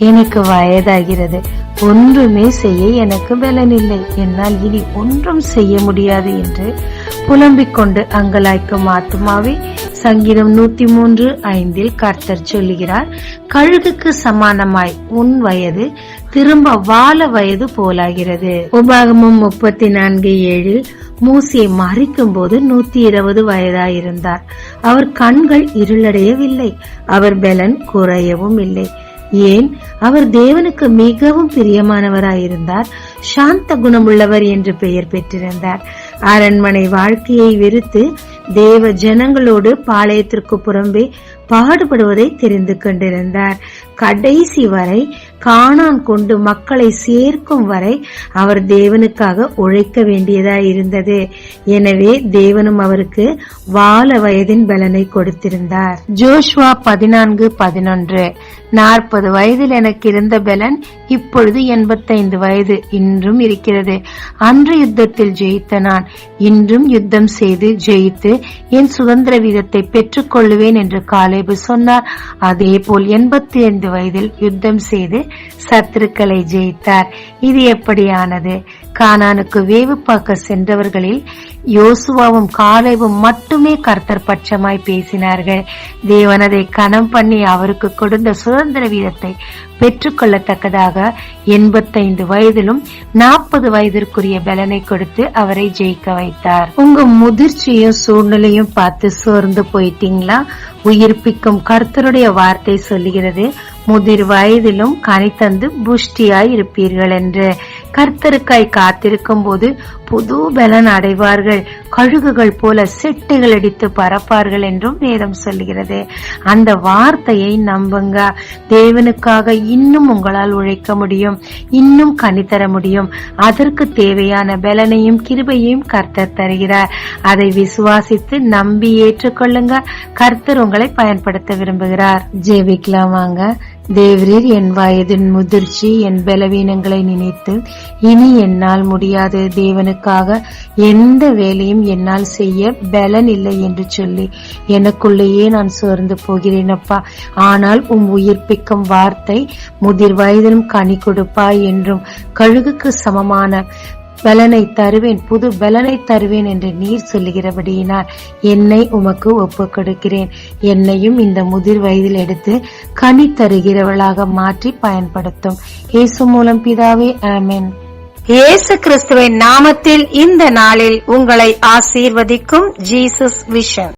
எனக்கு வயதாகிறது, ஒன்றுமே செய்ய எனக்கு பலனில்லை, என்னால் இனி ஒன்றும் செய்ய முடியாது என்று புலம்பிக் கொண்டு அங்கலாய்க்கும் ஆத்துமாவே, சங்கீதம் 103:5 கர்த்தர் சொல்லுகிறார், கழுகுக்கு சமானமாய் உன் வயது திரும்ப வாழ வயது போலாகிறது. உபாகமம் 34:7 மூசே மரிக்கும் போது 120 வயதாயிருந்தார். அவர் கண்கள் இருளடையவில்லை, அவர் பலன் குறையவும் இல்லை. ஏன்? அவர் தேவனுக்கு மிகவும் பிரியமானவராயிருந்தார், சாந்த குணமுள்ளவர் என்று பெயர் பெற்றிருந்தார். அரண்மனை வாழ்க்கையை வெறுத்து தேவ ஜனங்களோடு பாளையத்திற்கு புறம்பே பாடுபடுவதை தெரிந்து கொண்டிருந்தார். கடைசி வரை கானான் கொண்டு மக்களை சேர்க்கும் வரை அவர் தேவனுக்காக உழைக்க வேண்டியதாய் இருந்தது. எனவே தேவனும் அவருக்கு வாழ வயதின் பலனை கொடுத்திருந்தார். ஜோஷுவா 14:11 40 வயதில் எனக்கு இருந்த பலன் இப்பொழுது 85 வயது இன்றும் இருக்கிறது. அன்று யுத்தத்தில் ஜெயித்த நான் இன்றும் யுத்தம் செய்து ஜெயித்து என் சுதந்திர வீதத்தை பெற்றுக் கொள்ளுவேன் என்று காலேபு சொன்னார். அதே போல் 85 வயதில் யுத்தம் செய்து சத்துருக்களை ஜெயித்தார். இது எப்படியானது? கானானுக்கு வேவு பார்க்க சென்றவர்களில் யோசுவாவும் காலேபும் மட்டுமே கர்த்தர் பட்சமாய் பேசினார்கள். தேவன் அதை கனம் பண்ணி அவருக்கு கொடுத்த சுதந்திர வீதத்தை பெற்றுக்கொள்ளத்தக்கதாக 85 வயதிலும் 40 வயதிற்குரிய பலனை கொடுத்து அவரை ஜெயிக்க வைத்தார். உங்க முதிர்ச்சியும் சூழ்நிலையும் பார்த்து சோர்ந்து போயிட்டீங்களா? உயிர்ப்பிக்கும் கர்த்தருடைய வார்த்தை சொல்லுகிறது, முதிர் வயதிலும் கனி தந்து புஷ்டியாய் இருப்பீர்கள் என்று. கர்த்தருக்காய் காத்திருக்கும் போது புது பலன் அடைவார்கள், கழுகுகள் போல செட்டைகள் அடித்து பறப்பார்கள் என்றும் வேதம் சொல்லுகிறது. அந்த வார்த்தையை நம்புங்க. தேவனுக்காக இன்னும் உங்களால் உழைக்க முடியும், இன்னும் கனி தர முடியும். அதற்கு தேவையான பலனையும் கிருபையையும் கர்த்தர் தருகிறார். அதை விசுவாசித்து நம்பி ஏற்றுக்கொள்ளுங்க. கர்த்தர் உங்களை பயன்படுத்த விரும்புகிறார். ஜெபிக்கலாம் வாங்க. தேவரீர், என் வயதின் முதிர்ச்சி, என் பலவீனங்களை நினைத்து இனி என்னால் முடியாது, தேவனுக்காக எந்த வேலையும் என்னால் செய்ய பலன் இல்லை என்று சொல்லி எனக்குள்ளேயே நான் சோர்ந்து போகிறேன் அப்பா. ஆனால் உயிர்ப்பிக்கும் வார்த்தை முதிர் வயதிலும் கனி கொடுப்பாய் என்றும் கழுகுக்கு சமமான பலனை தருவேன், புது பலனை தருவேன் என்று நீர் சொல்லுகிறபடியினால் என்னை உமக்கு ஒப்புக் கொடுக்கிறேன். என்னையும் இந்த முதிர் வயதில் எடுத்து கனி தருகிறவளாக மாற்றி பயன்படுத்தும். இயேசு மூலம் பிதாவே, ஆமென். இயேசு கிறிஸ்துவின் நாமத்தில் இந்த நாளில் உங்களை ஆசீர்வதிக்கும் ஜீசஸ் விஷன்.